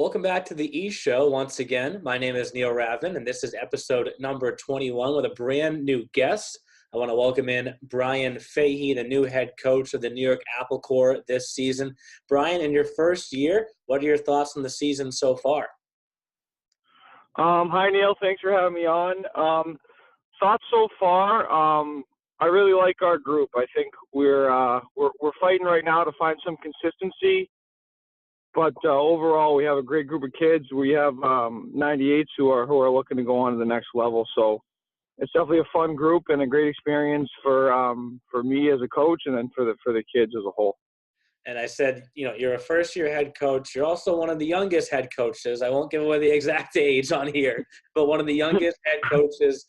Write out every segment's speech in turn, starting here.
Welcome back to the E Show once again. My name is Neil Ravin, and this is episode number 21 with a brand new guest. I want to welcome in Brian Fahey, the new head coach of the New York Applecore this season. Brian, in your first year, what are your thoughts on the season so far? Hi, Neil. Thanks for having me on. Thoughts so far, I really like our group. I think we're fighting right now to find some consistency. But overall, we have a great group of kids. We have 98s who are looking to go on to the next level. So it's definitely a fun group and a great experience for me as a coach, and then for the kids as a whole. And I said, you're a first-year head coach. You're also one of the youngest head coaches. I won't give away the exact age on here, but one of the youngest head coaches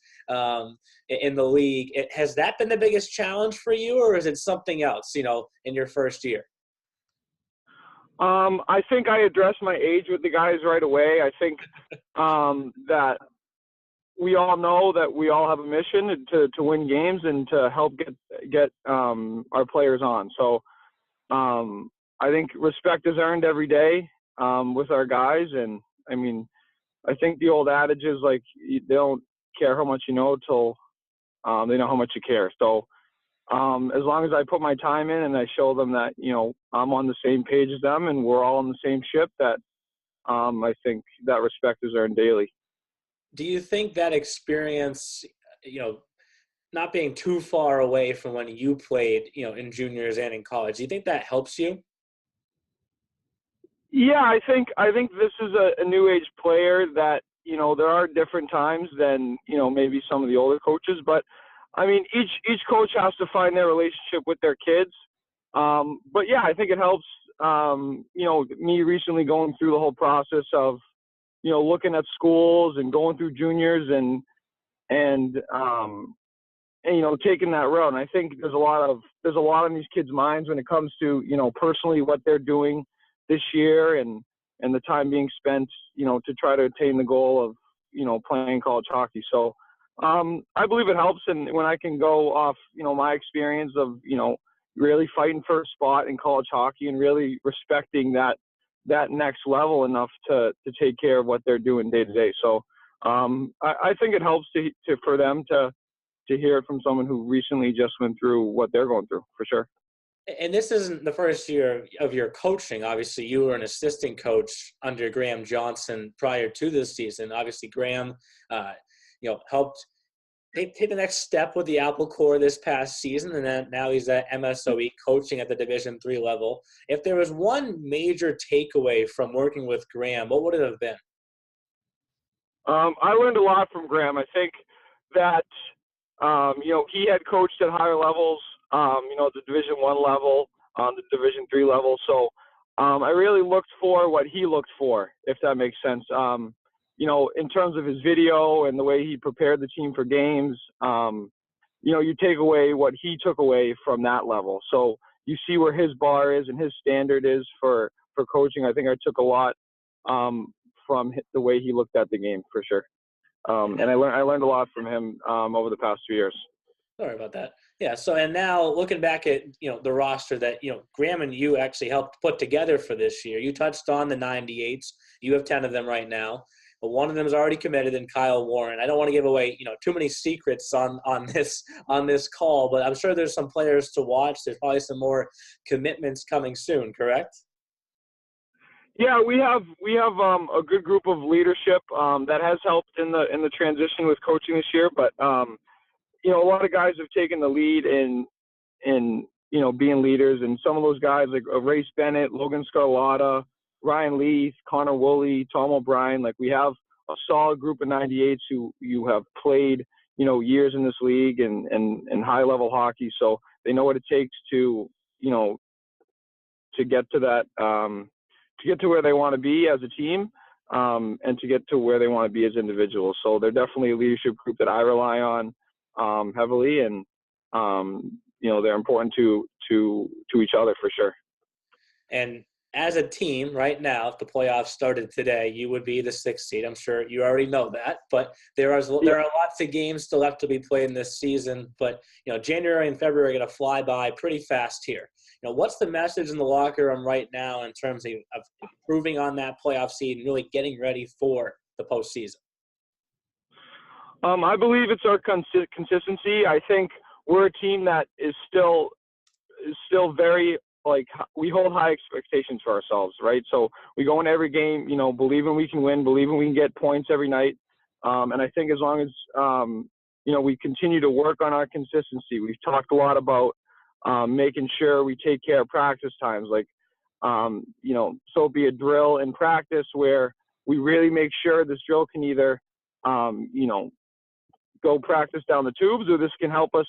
in the league. Has that been the biggest challenge for you, or is it something else, in your first year? I think I addressed my age with the guys right away. I think that we all know that we all have a mission to win games and to help get our players on. So I think respect is earned every day with our guys. And, I mean, I think the old adage is, like, they don't care how much you know till they know how much you care. So as long as I put my time in and I show them that, I'm on the same page as them and we're all on the same ship, that I think that respect is earned daily. Do you think that experience, not being too far away from when you played, in juniors and in college, do you think that helps you? Yeah, I think this is a new age player that, there are different times than, maybe some of the older coaches, but I mean, each coach has to find their relationship with their kids. But yeah, I think it helps, me recently going through the whole process of, looking at schools and going through juniors and taking that road. And I think there's a lot on these kids' minds when it comes to, personally what they're doing this year and the time being spent, to try to attain the goal of, playing college hockey. So I believe it helps. And when I can go off, my experience of, really fighting for a spot in college hockey and really respecting that next level enough to take care of what they're doing day to day. So I think it helps for them to hear it from someone who recently just went through what they're going through, for sure. And this isn't the first year of your coaching. Obviously, you were an assistant coach under Graham Johnson prior to this season. Obviously, Graham, helped take the next step with the Applecore this past season, and then now he's at MSOE coaching at the Division III level. If there was one major takeaway from working with Graham, what would it have been? I learned a lot from Graham. I think that, he had coached at higher levels, the Division I level, the Division III level. So I really looked for what he looked for, if that makes sense. In terms of his video and the way he prepared the team for games, you take away what he took away from that level. So you see where his bar is and his standard is for coaching. I think I took a lot from the way he looked at the game, for sure. And I learned a lot from him over the past 2 years. Sorry about that. Yeah. So, and now looking back at, the roster that, Graham and you actually helped put together for this year, you touched on the 98s. You have 10 of them right now. But one of them is already committed in Kyle Warren. I don't want to give away, too many secrets on this call, but I'm sure there's some players to watch. There's probably some more commitments coming soon, correct? Yeah, we have a good group of leadership that has helped in the transition with coaching this year. But a lot of guys have taken the lead in being leaders, and some of those guys like Race Bennett, Logan Scarlotta, Ryan Leith, Connor Woolley, Tom O'Brien, like we have a solid group of 98s who you have played, years in this league and high level hockey. So they know what it takes to get to that, to get to where they want to be as a team, and to get to where they want to be as individuals. So they're definitely a leadership group that I rely on heavily, and they're important to each other, for sure. And as a team right now, if the playoffs started today, you would be the 6th seed. I'm sure you already know that, but there are lots of games still left to be played in this season. But January and February are going to fly by pretty fast here. What's the message in the locker room right now in terms of improving on that playoff seed and really getting ready for the postseason? I believe it's our consistency. I think we're a team that is still very, like, we hold high expectations for ourselves, right? So we go in every game, believing we can win, believing we can get points every night. And I think as long as, we continue to work on our consistency. We've talked a lot about making sure we take care of practice times, like, so it'll be a drill in practice where we really make sure this drill can either, go practice down the tubes, or this can help us,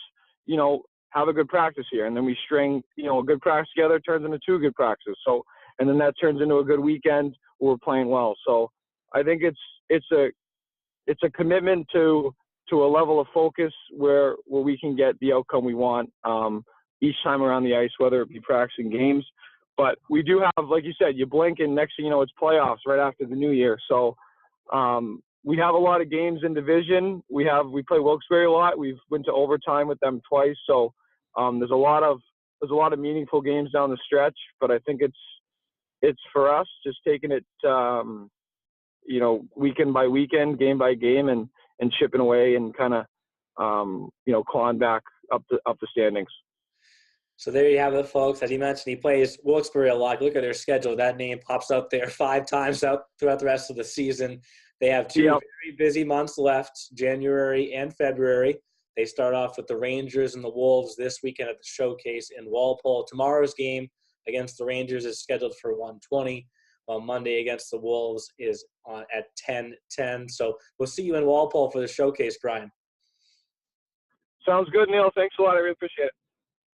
have a good practice here. And then we string, a good practice together, turns into 2 good practices. So, and then that turns into a good weekend where we're playing well. So I think it's a commitment to a level of focus where we can get the outcome we want each time around the ice, whether it be practicing games. But we do have, like you said, you blink and next thing you know, it's playoffs right after the new year. So we have a lot of games in division. We play Wilkes-Barre a lot. We've went to overtime with them twice. So there's a lot of meaningful games down the stretch. But I think it's for us just taking it, weekend by weekend, game by game, and chipping away and kind of clawing back up the standings. So there you have it, folks. As you mentioned, he plays Wilkes-Barre a lot. Look at their schedule. That name pops up there 5 times out throughout the rest of the season. They have 2 very busy months left, January and February. They start off with the Rangers and the Wolves this weekend at the Showcase in Walpole. Tomorrow's game against the Rangers is scheduled for 1:20, while Monday against the Wolves is on at 10:10. So we'll see you in Walpole for the Showcase, Brian. Sounds good, Neil. Thanks a lot. I really appreciate it.